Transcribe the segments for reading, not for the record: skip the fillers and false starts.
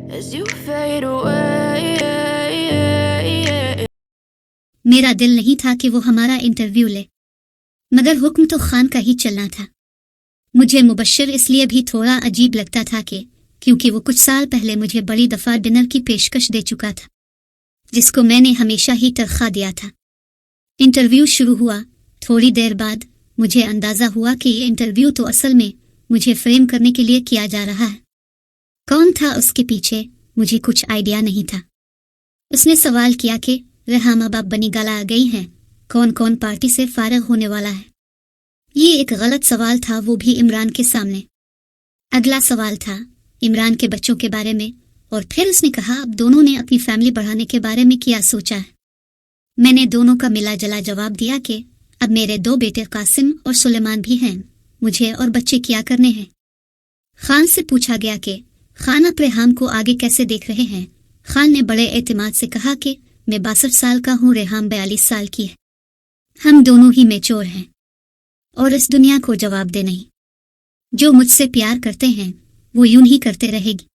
as you fade away. मेरा दिल नहीं था कि वो हमारा इंटरव्यू ले, मगर हुक्म तो खान का ही चलना था। मुझे मुबश्शिर इसलिए भी थोड़ा अजीब लगता था क्योंकि वो कुछ साल पहले मुझे बड़ी दफ़ा डिनर की पेशकश दे चुका था, जिसको मैंने हमेशा ही तरखा दिया था। इंटरव्यू शुरू हुआ। थोड़ी देर बाद मुझे अंदाज़ा हुआ कि ये इंटरव्यू तो असल में मुझे फ्रेम करने के लिए किया जा रहा है। कौन था उसके पीछे, मुझे कुछ आइडिया नहीं था। उसने सवाल किया कि रेहामा बाप बनी गाला आ गई हैं, कौन कौन पार्टी से फारिग होने वाला है। ये एक गलत सवाल था, वो भी इमरान के सामने। अगला सवाल था इमरान के बच्चों के बारे में, और फिर उसने कहा अब दोनों ने अपनी फैमिली बढ़ाने के बारे में क्या सोचा है। मैंने दोनों का मिला जला जवाब दिया कि अब मेरे 2 बेटे कासिम और सुलेमान भी हैं, मुझे और बच्चे क्या करने हैं। खान से पूछा गया कि खान आप रेहाम को आगे कैसे देख रहे हैं। खान ने बड़े एतमाद से कहा कि मैं 62 साल का हूँ, रेहाम 42 साल की है। हम दोनों ही मैच्योर हैं और इस दुनिया को जवाब दे नहीं। जो मुझसे प्यार करते हैं वो यूं ही करते रहेगी।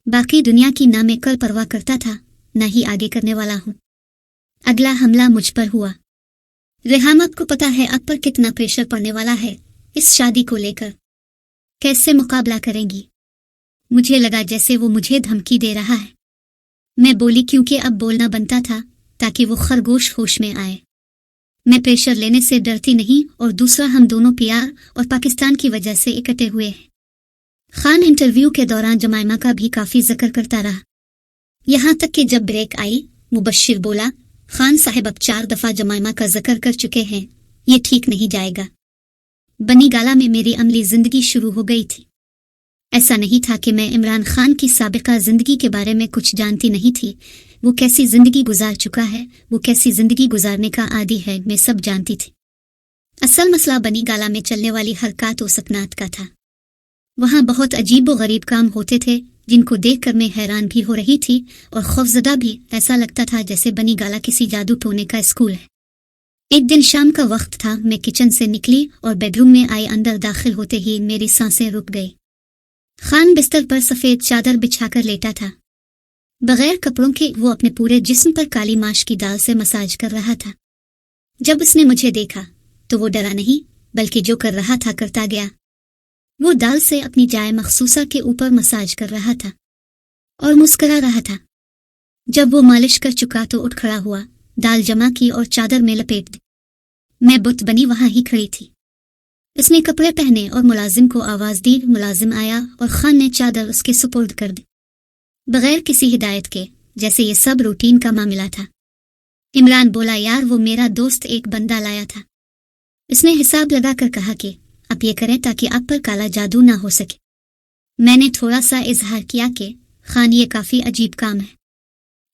बाकी दुनिया की ना मैं कल परवाह करता था, ना ही आगे करने वाला हूँ। अगला हमला मुझ पर हुआ। रेहाम को पता है अब पर कितना प्रेशर पड़ने वाला है इस शादी को लेकर। कैसे मुकाबला करेंगी। मुझे लगा जैसे वो मुझे धमकी दे रहा है। मैं बोली क्योंकि अब बोलना बनता था ताकि वो खरगोश होश में आए। मैं प्रेशर लेने से डरती नहीं, और दूसरा हम दोनों प्यार और पाकिस्तान की वजह से इकट्ठे हुए हैं। खान इंटरव्यू के दौरान जमाइमा का भी काफी जिक्र करता रहा, यहाँ तक कि जब ब्रेक आई मुबश्शिर बोला खान साहब अब 4 दफा जमाइमा का जिक्र कर चुके हैं, ये ठीक नहीं जाएगा। बनी गाला में मेरी अमली जिंदगी शुरू हो गई थी। ऐसा नहीं था कि मैं इमरान खान की साबिका जिंदगी के बारे में कुछ जानती नहीं थी। वो कैसी जिंदगी गुजार चुका है, वो कैसी जिंदगी गुजारने का आदी है, मैं सब जानती थी। असल मसला बनी गाला में चलने वाली हरकत और सकनात का था। वहाँ बहुत अजीब व गरीब काम होते थे जिनको देखकर मैं हैरान भी हो रही थी और खौफजदा भी। ऐसा लगता था जैसे बनी गाला किसी जादू टोने का स्कूल है। एक दिन शाम का वक्त था, मैं किचन से निकली और बेडरूम में आई। अंदर दाखिल होते ही मेरी सांसें रुक गई। खान बिस्तर पर सफेद चादर बिछाकर लेटा था, बगैर कपड़ों के। वो अपने पूरे जिस्म पर काली माश की दाल से मसाज कर रहा था। जब उसने मुझे देखा तो वो डरा नहीं, बल्कि जो कर रहा था करता गया। वो दाल से अपनी जाय मखसूसा के ऊपर मसाज कर रहा था और मुस्कुरा रहा था। जब वो मालिश कर चुका तो उठ खड़ा हुआ, दाल जमा की और चादर में लपेट दी। मैं बुत बनी वहां ही खड़ी थी। उसने कपड़े पहने और मुलाजिम को आवाज दी। मुलाजिम आया और खान ने चादर उसके सुपुर्द कर दी, बगैर किसी हिदायत के, जैसे ये सब रूटीन का मामला था। इमरान बोला यार वो मेरा दोस्त एक बंदा लाया था। उसने हिसाब लगाकर कहा कि आप ये करें ताकि आप पर काला जादू ना हो सके। मैंने थोड़ा सा इजहार किया कि खान ये काफी अजीब काम है,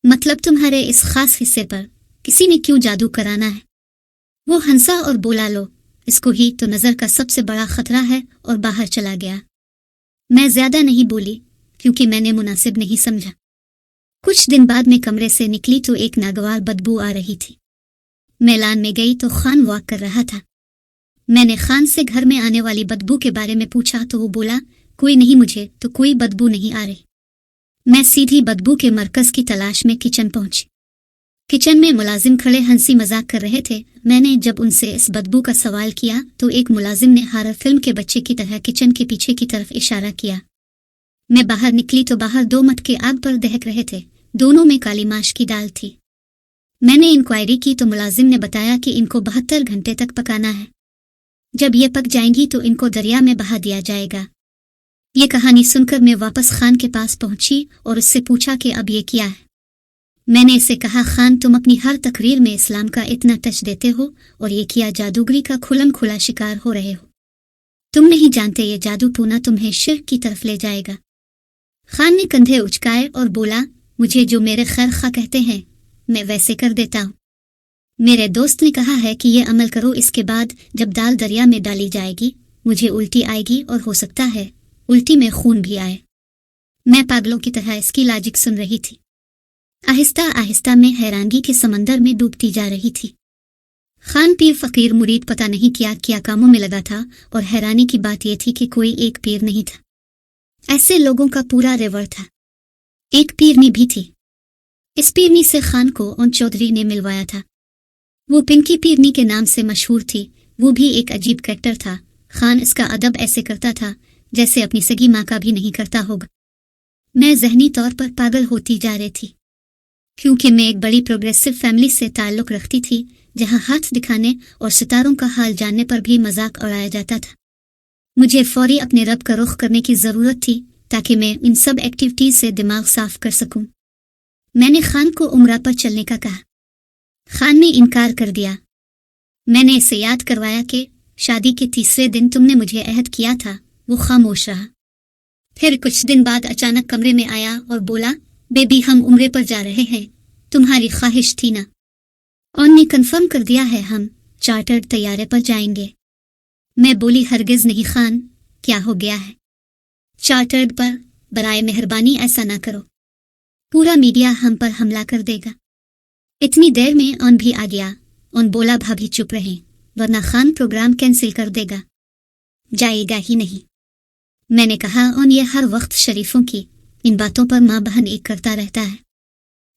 मतलब तुम्हारे इस खास हिस्से पर किसी ने क्यों जादू कराना है। वो हंसा और बोला लो इसको ही तो नजर का सबसे बड़ा खतरा है, और बाहर चला गया। मैं ज्यादा नहीं बोली क्योंकि मैंने मुनासिब नहीं समझा। कुछ दिन बाद मैं कमरे से निकली तो एक नागवार बदबू आ रही थी। मैलान में गई तो खान वॉक कर रहा था। मैंने खान से घर में आने वाली बदबू के बारे में पूछा तो वो बोला कोई नहीं, मुझे तो कोई बदबू नहीं आ रही। मैं सीधी बदबू के मरकज की तलाश में किचन पहुंची। किचन में मुलाजिम खड़े हंसी मजाक कर रहे थे। मैंने जब उनसे इस बदबू का सवाल किया तो एक मुलाजिम ने हॉरर फिल्म के बच्चे की तरह किचन के पीछे की तरफ इशारा किया। मैं बाहर निकली तो बाहर 2 मटके आग पर दहक रहे थे, दोनों में काली माश की दाल थी। मैंने इंक्वायरी की तो मुलाजिम ने बताया कि इनको 72 घंटे तक पकाना है। जब ये पक जाएंगी तो इनको दरिया में बहा दिया जाएगा। ये कहानी सुनकर मैं वापस खान के पास पहुंची और उससे पूछा कि अब ये क्या है। मैंने इसे कहा खान तुम अपनी हर तकरीर में इस्लाम का इतना टच देते हो और ये किया जादूगरी का खुलम खुला शिकार हो रहे हो। तुम नहीं जानते ये जादू टोना तुम्हें शिर्क की तरफ ले जाएगा। खान ने कंधे उचकाए और बोला मुझे जो मेरे खैर खा कहते हैं मैं वैसे कर देता हूँ। मेरे दोस्त ने कहा है कि ये अमल करो, इसके बाद जब दाल दरिया में डाली जाएगी मुझे उल्टी आएगी और हो सकता है उल्टी में खून भी आए। मैं पागलों की तरह इसकी लॉजिक सुन रही थी। आहिस्ता आहिस्ता मैं हैरानगी के समंदर में डूबती जा रही थी। खान पीर फकीर मुरीद पता नहीं क्या कामों में लगा था, और हैरानी की बात यह थी कि कोई एक पीर नहीं था। ऐसे लोगों का पूरा रिवर था। एक पीरनी भी थी। इस पीरनी से खान को उन चौधरी ने मिलवाया था। वो पिंकी पीरनी के नाम से मशहूर थी। वो भी एक अजीब कैरेक्टर था। खान इसका अदब ऐसे करता था जैसे अपनी सगी माँ का भी नहीं करता होगा। मैं ज़हनी तौर पर पागल होती जा रही थी, क्योंकि मैं एक बड़ी प्रोग्रेसिव फैमिली से ताल्लुक़ रखती थी, जहाँ हाथ दिखाने और सितारों का हाल जानने पर भी मजाक उड़ाया जाता था। मुझे फौरी अपने रब का रुख करने की ज़रूरत थी ताकि मैं इन सब एक्टिविटीज़ से दिमाग साफ कर सकूं। मैंने खान को उम्रा पर चलने का कहा। खान ने इनकार कर दिया। मैंने इसे याद करवाया कि शादी के तीसरे दिन तुमने मुझे अहद किया था। वो खामोश रहा। फिर कुछ दिन बाद अचानक कमरे में आया और बोला, बेबी हम उम्रे पर जा रहे हैं, तुम्हारी ख्वाहिश थी ना? ऑन ने कंफर्म कर दिया है, हम चार्टर्ड तैयारे पर जाएंगे। मैं बोली, हरगिज नहीं खान, क्या हो गया है? चार्टर्ड पर? बराए मेहरबानी ऐसा ना करो, पूरा मीडिया हम पर हमला कर देगा। इतनी देर में ऑन भी आ गया। ऑन बोला, भाभी चुप रहें, वरना खान प्रोग्राम कैंसिल कर देगा। जाएगा ही नहीं। मैंने कहा, ऑन ये हर वक्त शरीफों की इन बातों पर माँ बहन एक करता रहता है,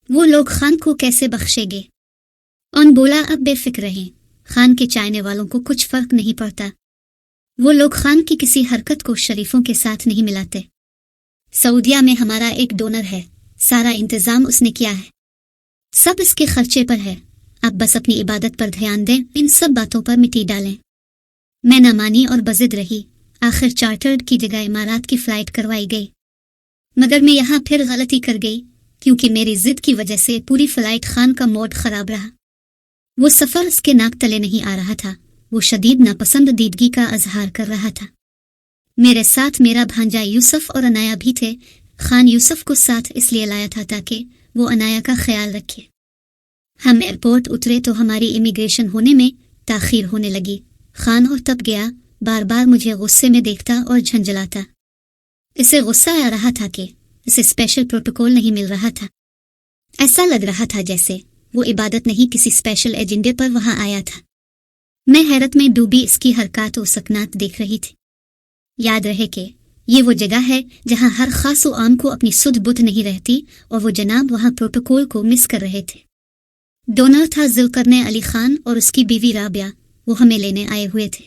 वो लोग खान को कैसे बख्शेंगे? ऑन बोला, अब बेफिक्र रहें, खान के चाहने वालों को कुछ फर्क नहीं पड़ता। वो लोग खान की किसी हरकत को शरीफों के साथ नहीं मिलाते। सऊदिया में हमारा एक डोनर है, सारा इंतजाम उसने किया है, सब इसके खर्चे पर है। आप बस अपनी इबादत पर ध्यान दें, इन सब बातों पर मिट्टी डालें। मैं न मानी और बजिद रही। आखिर चार्टर्ड की जगह इमारात की फ्लाइट करवाई गई, मगर मैं यहाँ फिर गलती कर गई, क्योंकि मेरी जिद की वजह से पूरी फ्लाइट खान का मूड खराब रहा। वो सफ़र उसके नाक तले नहीं आ रहा था। वो शदीद नापसंदीदगी का इजहार कर रहा था। मेरे साथ मेरा भांजा यूसुफ और अनाया भी थे। खान यूसुफ को साथ इसलिए लाया था ताकि वो अनाया का ख्याल रखे। हम एयरपोर्ट उतरे तो हमारी इमिग्रेशन होने में ताख़ीर होने लगी। खान और तब गया, बार बार मुझे गुस्से में देखता और झंझलाता। इसे गुस्सा आ रहा था कि इसे स्पेशल प्रोटोकॉल नहीं मिल रहा था। ऐसा लग रहा था जैसे वो इबादत नहीं किसी स्पेशल एजेंडे पर वहां आया था। मैं हैरत में डूबी इसकी हरकत और सकनात देख रही थी। याद रहे कि ये वो जगह है जहां हर खास व आम को अपनी सुध बुध नहीं रहती, और वो जनाब वहां प्रोटोकॉल को मिस कर रहे थे। डोनर था ज़ुल्करनैन अली खान और उसकी बीवी राबिया। वो हमें लेने आए हुए थे।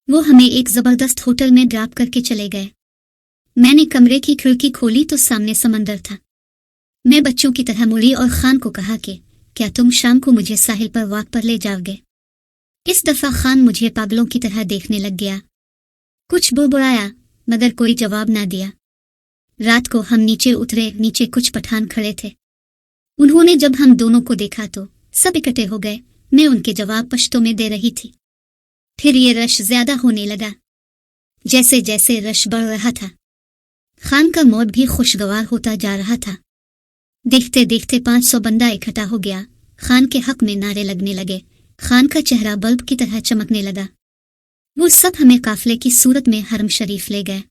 वो हमें एक ज़बरदस्त होटल में ड्रॉप करके चले गए। मैंने कमरे की खिड़की खोली तो सामने समंदर था। मैं बच्चों की तरह मुड़ी और खान को कहा कि क्या तुम शाम को मुझे साहिल पर वॉक पर ले जाओगे? इस दफ़ा खान मुझे पागलों की तरह देखने लग गया। कुछ बुड़बुड़ाया, मगर कोई जवाब ना दिया। रात को हम नीचे उतरे। नीचे कुछ पठान खड़े थे। उन्होंने जब हम दोनों को देखा तो सब इकट्ठे हो गए। मैं उनके जवाब पश्तो में दे रही थी। फिर ये रश ज्यादा होने लगा। जैसे जैसे रश बढ़ रहा था, खान का मूड भी खुशगवार होता जा रहा था। देखते देखते 500 बंदा इकट्ठा हो गया। खान के हक में नारे लगने लगे। खान का चेहरा बल्ब की तरह चमकने लगा। वो सब हमें काफले की सूरत में हरम शरीफ ले गए।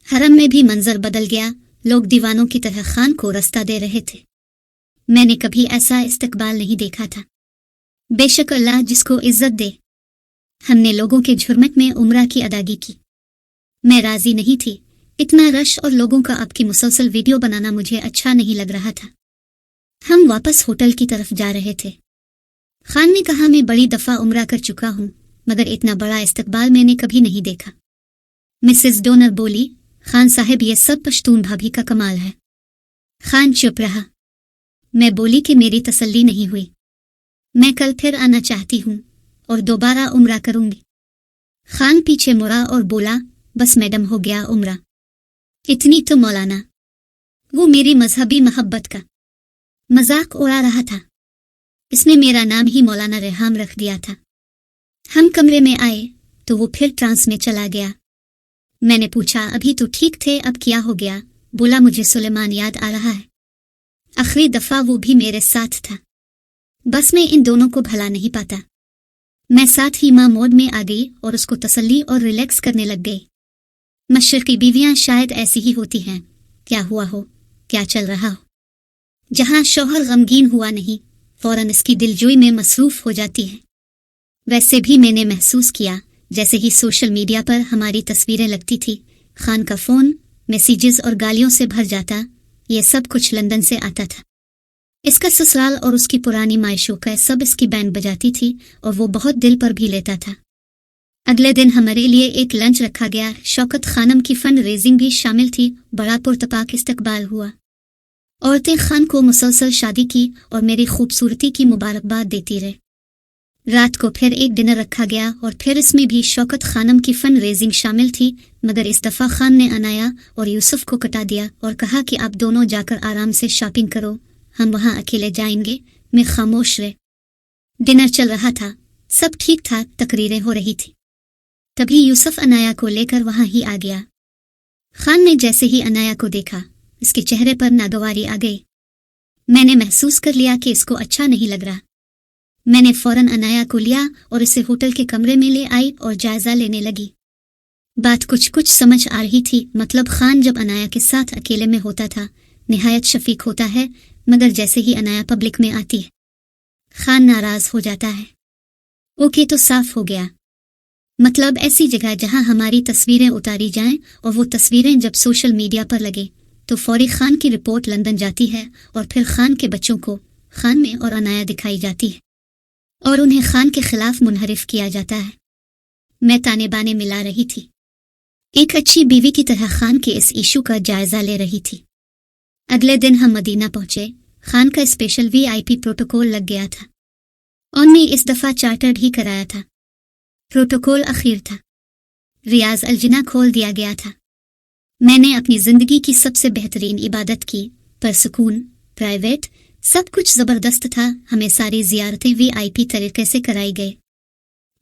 हरम में भी मंजर बदल गया। लोग दीवानों की तरह खान को रास्ता दे रहे थे। मैंने कभी ऐसा इस्तकबाल नहीं देखा था। बेशक अल्लाह जिसको इज्जत दे। हमने लोगों के झुरमट में उम्रा की अदागी की। मैं राजी नहीं थी। इतना रश और लोगों का अब की मुसलसल वीडियो बनाना मुझे अच्छा नहीं लग रहा था। हम वापस होटल की तरफ जा रहे थे। खान ने कहा, मैं बड़ी दफा उम्रा कर चुका हूं, मगर इतना बड़ा इस्तकबाल मैंने कभी नहीं देखा। मिसेस डोनर बोली, खान साहब ये सब पश्तून भाभी का कमाल है। खान चुप रहा। मैं बोली कि मेरी तसल्ली नहीं हुई। मैं कल फिर आना चाहती हूँ और दोबारा उम्रा करूंगी। खान पीछे मुड़ा और बोला, बस मैडम हो गया उम्रा। इतनी तो मौलाना। वो मेरी मजहबी मोहब्बत का मजाक उड़ा रहा था। इसने मेरा नाम ही मौलाना रेहाम रख दिया था। हम कमरे में आए तो वो फिर ट्रांस में चला गया। मैंने पूछा, अभी तो ठीक थे, अब क्या हो गया? बोला, मुझे सुलेमान याद आ रहा है। आखिरी दफा वो भी मेरे साथ था। बस मैं इन दोनों को भला नहीं पाता। मैं साथ ही माँ मोड में आ गई और उसको तसल्ली और रिलैक्स करने लग गई। मशरकी बीवियां शायद ऐसी ही होती हैं। क्या हुआ हो, क्या चल रहा हो, जहां शौहर गमगीन हुआ नहीं, फौरन इसकी दिलजोई में मसरूफ हो जाती है। वैसे भी मैंने महसूस किया जैसे ही सोशल मीडिया पर हमारी तस्वीरें लगती थी, खान का फोन मैसेजेस और गालियों से भर जाता। ये सब कुछ लंदन से आता था। इसका ससुराल और उसकी पुरानी मायशूका सब इसकी बैंड बजाती थी और वो बहुत दिल पर भी लेता था। अगले दिन हमारे लिए एक लंच रखा गया। शौकत खानम की फंड रेजिंग भी शामिल थी। बड़ा पुरतपाक इस्तकबाल हुआ। औरतें खान को मुसलसल शादी की और मेरी खूबसूरती की मुबारकबाद देती रहे। रात को फिर एक डिनर रखा गया और फिर इसमें भी शौकत खानम की फंड रेजिंग शामिल थी, मगर इस दफ़ा खान ने अनाया और यूसुफ को कटा दिया और कहा कि आप दोनों जाकर आराम से शॉपिंग करो, हम वहाँ अकेले जाएंगे। मैं खामोश रहे। डिनर चल रहा था, सब ठीक था, तकरीरें हो रही थी। तभी यूसुफ अनाया को लेकर वहाँ ही आ गया। खान ने जैसे ही अनाया को देखा, इसके चेहरे पर नागवारी आ गई। मैंने महसूस कर लिया कि इसको अच्छा नहीं लग रहा। मैंने फौरन अनाया को लिया और इसे होटल के कमरे में ले आई और जायजा लेने लगी। बात कुछ समझ आ रही थी। मतलब खान जब अनाया के साथ अकेले में होता था निहायत शफीक होता है, मगर जैसे ही अनाया पब्लिक में आती है खान नाराज हो जाता है। ओके तो साफ हो गया। मतलब ऐसी जगह जहां हमारी तस्वीरें उतारी जाएं और वो तस्वीरें जब सोशल मीडिया पर लगे तो फौरी खान की रिपोर्ट लंदन जाती है और फिर खान के बच्चों को खान में और अनाया दिखाई जाती है और उन्हें खान के खिलाफ मुनहरिफ किया जाता है। मैं ताने बाने मिला रही थी, एक अच्छी बीवी की तरह खान के इस इशू का जायजा ले रही थी। अगले दिन हम मदीना पहुंचे। खान का स्पेशल VIP प्रोटोकॉल लग गया था। उनने इस दफा चार्टर्ड ही कराया था। प्रोटोकॉल अखीर था। रियाज अलजिना खोल दिया गया था। मैंने अपनी जिंदगी की सबसे बेहतरीन इबादत की, पर सुकून, प्राइवेट, सब कुछ जबरदस्त था। हमें सारी जियारतें VIP तरीके से कराई गई।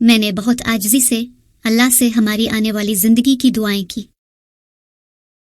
मैंने बहुत आजिज़ी से अल्लाह से हमारी आने वाली जिंदगी की दुआएं की।